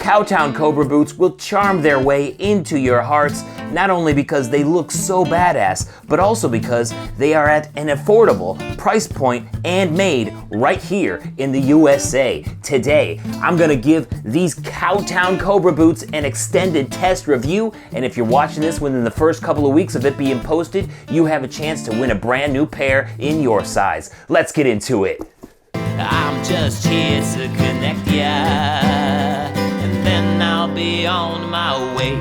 Cowtown Cobra boots will charm their way into your hearts, not only because they look so badass, but also because they are at an affordable price point and made right here in the USA. Today, I'm gonna give these Cowtown Cobra boots an extended test review, and if you're watching this within the first couple of weeks of it being posted, you have a chance to win a brand new pair in your size. Let's get into it. I'm just here to connect ya, and then I'll be on my way.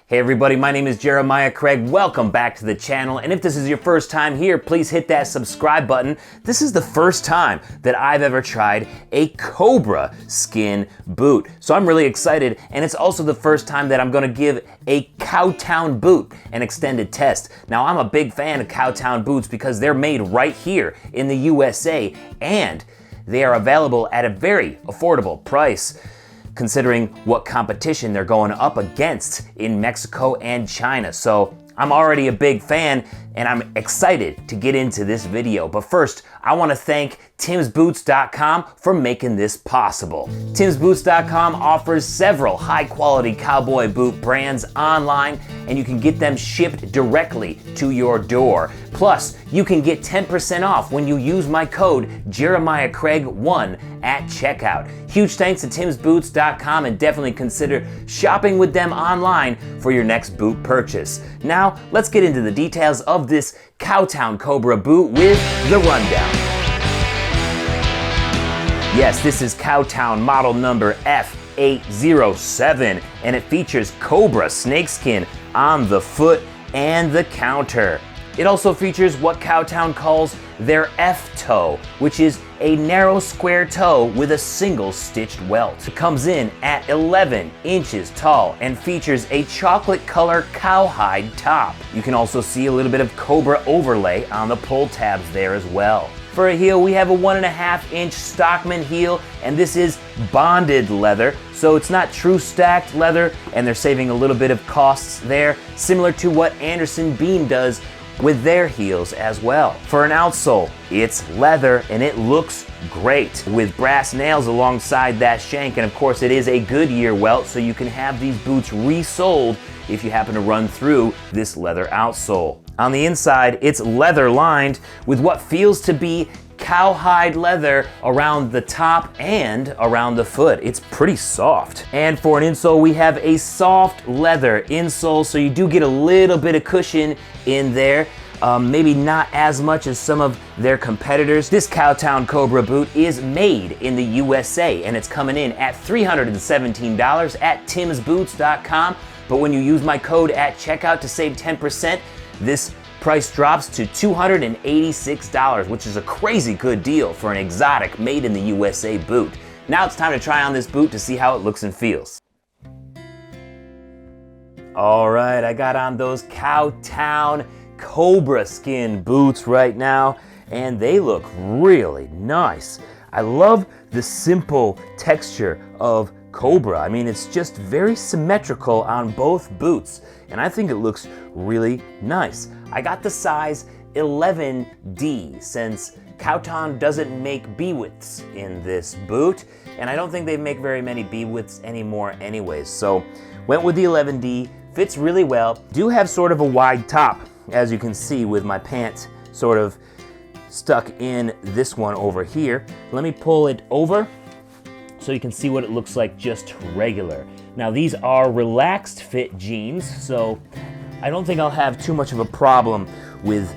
Hey everybody, my name is Jeremiah Craig. Welcome back to the channel, and if this is your first time here, please hit that subscribe button. This is the first time that I've ever tried a Cobra skin boot, so I'm really excited, and it's also the first time that I'm gonna give a Cowtown boot an extended test. Now, I'm a big fan of Cowtown boots because they're made right here in the USA, and they are available at a very affordable price, considering what competition they're going up against in Mexico and China. So I'm already a big fan and I'm excited to get into this video. But first, I wanna thank timsboots.com for making this possible. timsboots.com offers several high quality cowboy boot brands online, and you can get them shipped directly to your door. Plus, you can get 10% off when you use my code JeremiahCraig1 at checkout. Huge thanks to timsboots.com, and definitely consider shopping with them online for your next boot purchase. Now, let's get into the details of this Cowtown Cobra boot with the rundown. Yes, this is Cowtown model number F807, and it features Cobra snakeskin on the foot and the counter. It also features what Cowtown calls their F-toe, which is a narrow square toe with a single stitched welt. It comes in at 11 inches tall and features a chocolate color cowhide top. You can also see a little bit of Cobra overlay on the pull tabs there as well. For a heel, we have a 1.5 inch Stockman heel, and this is bonded leather, so it's not true stacked leather, and they're saving a little bit of costs there, similar to what Anderson Beam does with their heels as well. For an outsole, it's leather and it looks great with brass nails alongside that shank, and of course it is a Goodyear welt, so you can have these boots resoled if you happen to run through this leather outsole. On the inside, it's leather lined with what feels to be cowhide leather around the top and around the foot. It's pretty soft. And for an insole, we have a soft leather insole, so you do get a little bit of cushion in there. Maybe not as much as some of their competitors. This Cowtown Cobra boot is made in the USA, and it's coming in at $317 at timsboots.com. But when you use my code at checkout to save 10%, this price drops to $286, which is a crazy good deal for an exotic made in the USA boot. Now it's time to try on this boot to see how it looks and feels. All right, I got on those Cowtown Cobra skin boots right now, and they look really nice. I love the simple texture of Cobra. I mean, it's just very symmetrical on both boots, and I think it looks really nice. I got the size 11D since Cowtown doesn't make B-widths in this boot, and I don't think they make very many B-widths anymore anyways, so went with the 11D. Fits really well. Do have sort of a wide top, as you can see with my pants sort of stuck in this one over here. Let me pull it over so you can see what it looks like just regular. Now, these are relaxed fit jeans, so I don't think I'll have too much of a problem with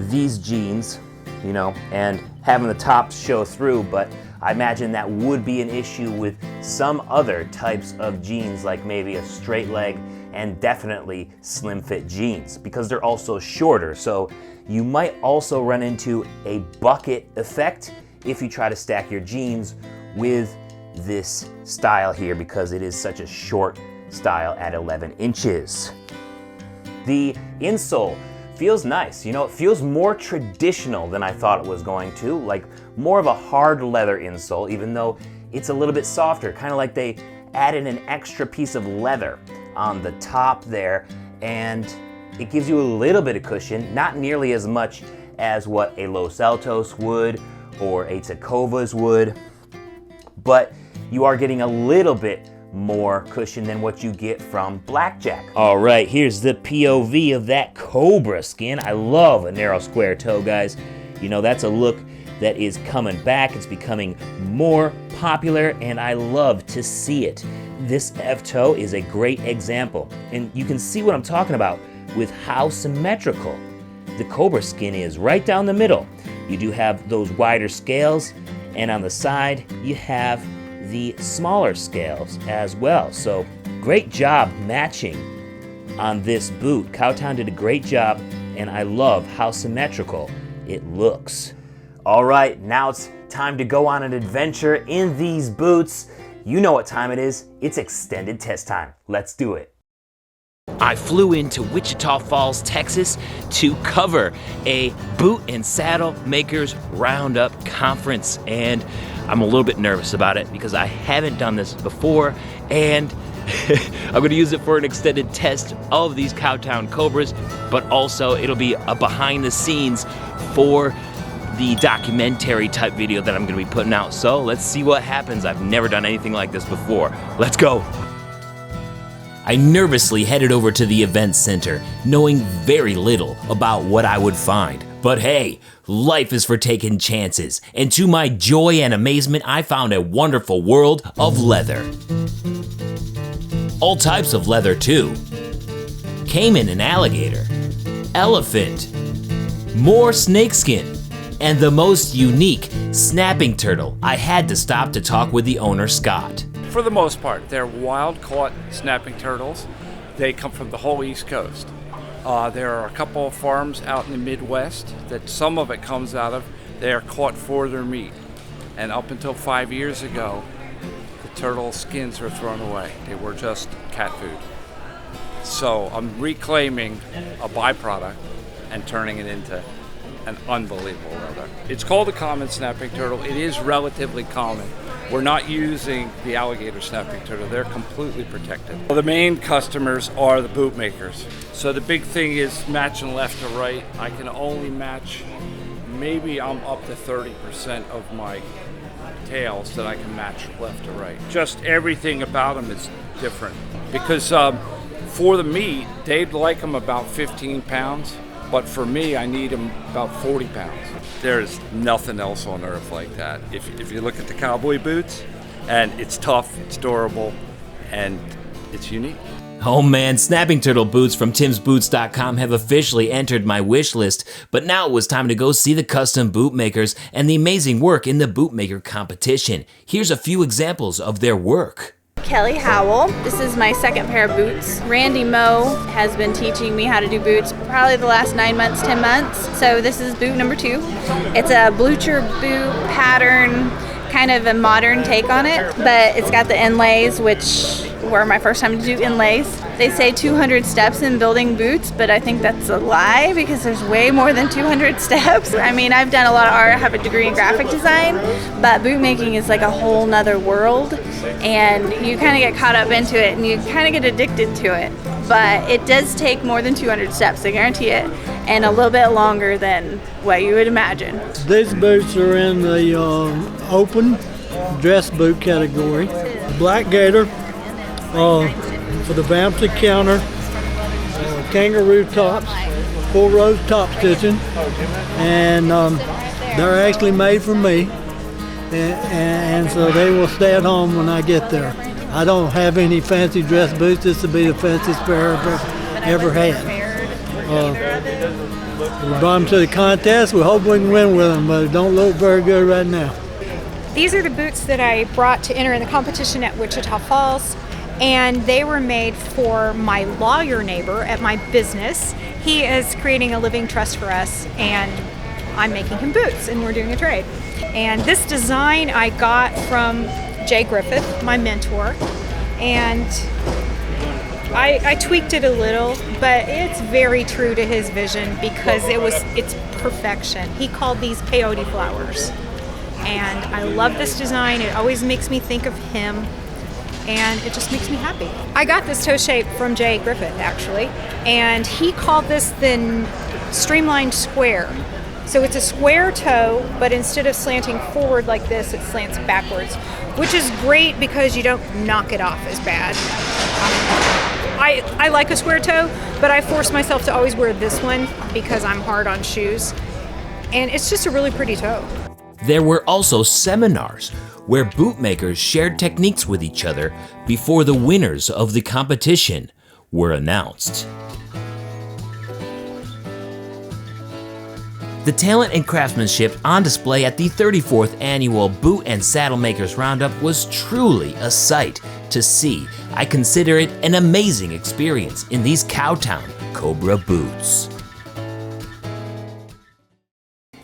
these jeans, you know, and having the top show through, but I imagine that would be an issue with some other types of jeans, like maybe a straight leg and definitely slim fit jeans, because they're also shorter. So you might also run into a bucket effect if you try to stack your jeans with this style here, because it is such a short style at 11 inches. The insole feels nice. You know, it feels more traditional than I thought it was going to, like more of a hard leather insole, even though it's a little bit softer, kind of like they added an extra piece of leather on the top there, and it gives you a little bit of cushion, not nearly as much as what a Los Altos would or a Tecovas would, but you are getting a little bit more cushion than what you get from Blackjack. All right, here's the POV of that Cobra skin. I love a narrow square toe, guys. You know, that's a look that is coming back. It's becoming more popular, and I love to see it. This F-toe is a great example, and you can see what I'm talking about with how symmetrical the Cobra skin is right down the middle. You do have those wider scales, and on the side, you have the smaller scales as well. So great job matching on this boot. Cowtown did a great job, and I love how symmetrical it looks. All right, now it's time to go on an adventure in these boots. You know what time it is. It's extended test time. Let's do it. I flew into Wichita Falls, Texas to cover a boot and saddle makers roundup conference, and I'm a little bit nervous about it because I haven't done this before, and I'm gonna use it for an extended test of these Cowtown Cobras, but also it'll be a behind the scenes for the documentary type video that I'm gonna be putting out. So let's see what happens. I've never done anything like this before. Let's go. I nervously headed over to the event center, knowing very little about what I would find. But hey, life is for taking chances, and to my joy and amazement, I found a wonderful world of leather. All types of leather too. Caiman and alligator, elephant, more snakeskin, and the most unique snapping turtle. I had to stop to talk with the owner, Scott. For the most part, they're wild-caught snapping turtles. They come from the whole East Coast. There are a couple of farms out in the Midwest that some of it comes out of. They are caught for their meat. And up until 5 years ago, the turtle skins were thrown away. They were just cat food. So I'm reclaiming a byproduct and turning it into an unbelievable leather. It's called a common snapping turtle. It is relatively common. We're not using the alligator snapping turtle. They're completely protected. Well, the main customers are the boot makers. So the big thing is matching left to right. I can only match, maybe I'm up to 30% of my tails that I can match left to right. Just everything about them is different. Because for the meat, they'd like them about 15 pounds. But for me, I need them about 40 pounds. There's nothing else on earth like that. If you look at the Cowboy boots, and it's tough, it's durable, and it's unique. Oh man, snapping turtle boots from timsboots.com have officially entered my wish list, but now it was time to go see the custom boot makers and the amazing work in the bootmaker competition. Here's a few examples of their work. Kelly Howell. This is my second pair of boots. Randy Moe has been teaching me how to do boots probably the last 9 months, 10 months. So this is boot number 2. It's a blucher boot pattern, kind of a modern take on it, but it's got the inlays, which were my first time to do inlays. They say 200 steps in building boots, but I think that's a lie because there's way more than 200 steps. I mean, I've done a lot of art, I have a degree in graphic design, but boot making is like a whole nother world, and you kind of get caught up into it and you kind of get addicted to it. But it does take more than 200 steps, I guarantee it, and a little bit longer than what you would imagine. These boots are in the open dress boot category. Black gator for the Bamsey counter, kangaroo tops, full rose top stitching, and they're actually made for me, and so they will stay at home when I get there. I don't have any fancy dress boots. This will be the fanciest pair I've ever had. We brought them to the contest. We hope we can win with them, but it don't look very good right now. These are the boots that I brought to enter in the competition at Wichita Falls, and they were made for my lawyer neighbor at my business. He is creating a living trust for us, and I'm making him boots, and we're doing a trade. And this design I got from Jay Griffith, my mentor, and I tweaked it a little, but it's very true to his vision because it's perfection. He called these peyote flowers, and I love this design. It always makes me think of him, and it just makes me happy. I got this toe shape from Jay Griffith, actually, and he called this the streamlined square. So it's a square toe, but instead of slanting forward like this, it slants backwards, which is great because you don't knock it off as bad. I like a square toe, but I force myself to always wear this one because I'm hard on shoes. And it's just a really pretty toe. There were also seminars where bootmakers shared techniques with each other before the winners of the competition were announced. The talent and craftsmanship on display at the 34th Annual Boot and Saddle Makers Roundup was truly a sight to see. I consider it an amazing experience in these Cowtown Cobra boots.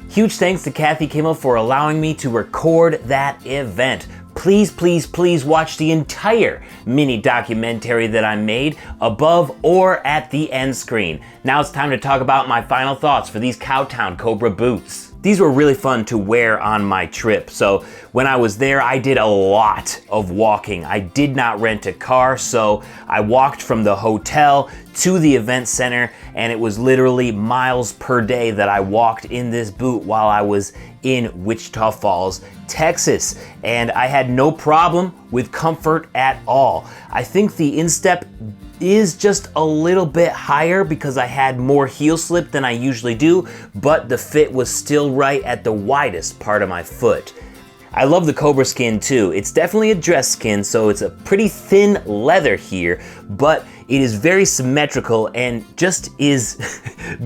Huge thanks to Kathy Kimmel for allowing me to record that event. Please, please, please watch the entire mini documentary that I made above or at the end screen. Now it's time to talk about my final thoughts for these Cowtown Cobra boots. These were really fun to wear on my trip. So when I was there, I did a lot of walking. I did not rent a car, so I walked from the hotel to the event center, and it was literally miles per day that I walked in this boot while I was in Wichita Falls, Texas. And I had no problem with comfort at all. I think the instep is just a little bit higher because I had more heel slip than I usually do, but the fit was still right at the widest part of my foot. I love the Cobra skin too. It's definitely a dress skin, so it's a pretty thin leather here, but it is very symmetrical and just is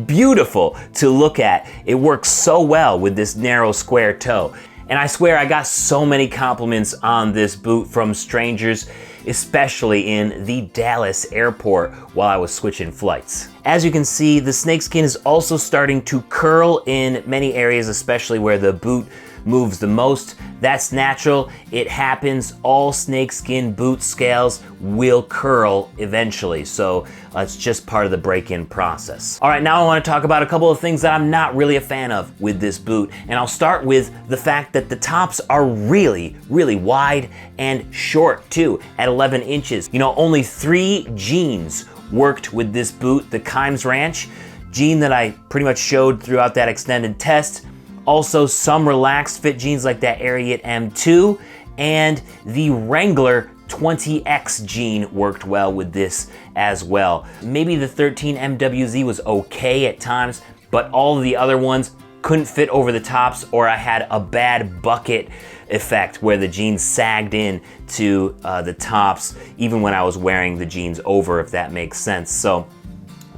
beautiful to look at. It works so well with this narrow square toe. And I swear I got so many compliments on this boot from strangers, especially in the Dallas airport while I was switching flights. As you can see, the snakeskin is also starting to curl in many areas, especially where the boot moves the most. That's natural, it happens. All snakeskin boot scales will curl eventually, so it's just part of the break-in process. All right, now I want to talk about a couple of things that I'm not really a fan of with this boot, and I'll start with the fact that the tops are really, really wide and short too, at 11 inches. You know, only 3 jeans worked with this boot. The Kimes Ranch jean that I pretty much showed throughout that extended test, also some relaxed fit jeans like that Ariat M2, and the Wrangler 20X jean worked well with this as well. Maybe the 13 MWZ was okay at times, but all of the other ones couldn't fit over the tops, or I had a bad bucket effect where the jeans sagged in to the tops even when I was wearing the jeans over, if that makes sense. So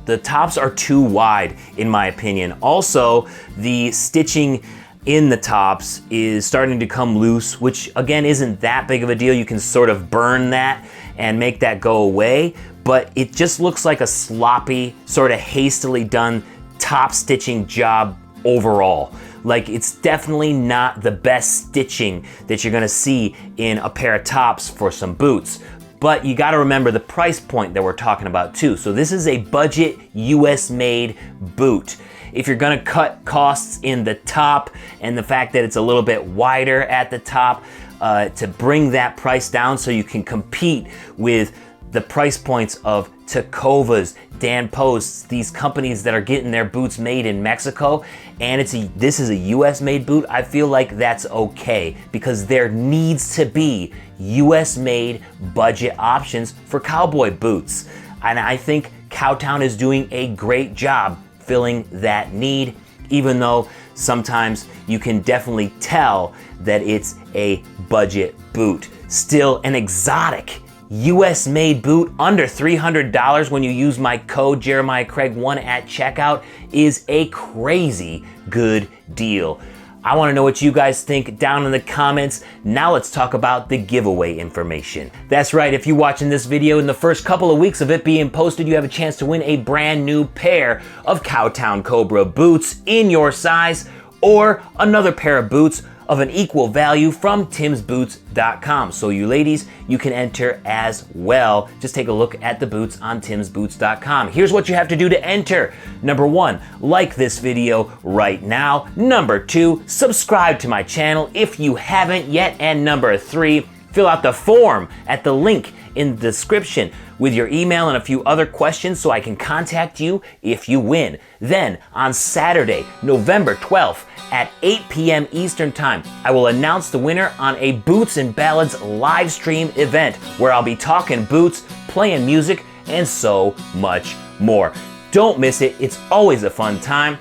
the tops are too wide in my opinion. Also, the stitching in the tops is starting to come loose, which again isn't that big of a deal. You can sort of burn that and make that go away, but it just looks like a sloppy, sort of hastily done top stitching job overall. Like, it's definitely not the best stitching that you're gonna see in a pair of tops for some boots. But you gotta remember the price point that we're talking about too. So this is a budget US made boot. If you're gonna cut costs in the top and the fact that it's a little bit wider at the top to bring that price down so you can compete with the price points of Tecovas, Dan Posts, these companies that are getting their boots made in Mexico, and this is a US made boot, I feel like that's okay because there needs to be US made budget options for cowboy boots. And I think Cowtown is doing a great job filling that need, even though sometimes you can definitely tell that it's a budget boot. Still an exotic US made boot under $300 when you use my code Jeremiah Craig 1 at checkout is a crazy good deal. I want to know what you guys think down in the comments. Now let's talk about the giveaway information. That's right, if you're watching this video in the first couple of weeks of it being posted, you have a chance to win a brand new pair of Cowtown Cobra boots in your size, or another pair of boots of an equal value from timsboots.com. So you ladies, you can enter as well. Just take a look at the boots on timsboots.com. Here's what you have to do to enter. Number 1, like this video right now. Number 2, subscribe to my channel if you haven't yet. And number 3, fill out the form at the link in the description with your email and a few other questions so I can contact you if you win. Then on Saturday, November 12th at 8 p.m. Eastern Time. I will announce the winner on a Boots and Ballads live stream event where I'll be talking boots, playing music, and so much more. Don't miss it. It's always a fun time.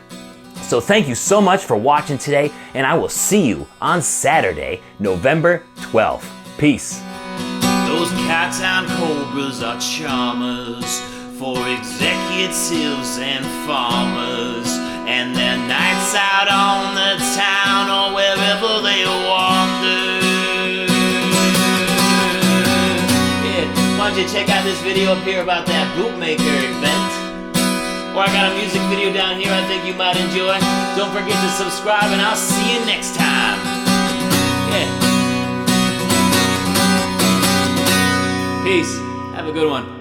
So thank you so much for watching today, and I will see you on Saturday, November 12th. Peace. Those Cowtown Cobras are charmers for executives and farmers, and their nights out on the town or wherever they wander. Yeah, why don't you check out this video up here about that bootmaker event? Or I got a music video down here I think you might enjoy. Don't forget to subscribe, and I'll see you next time. Yeah. Peace. Have a good one.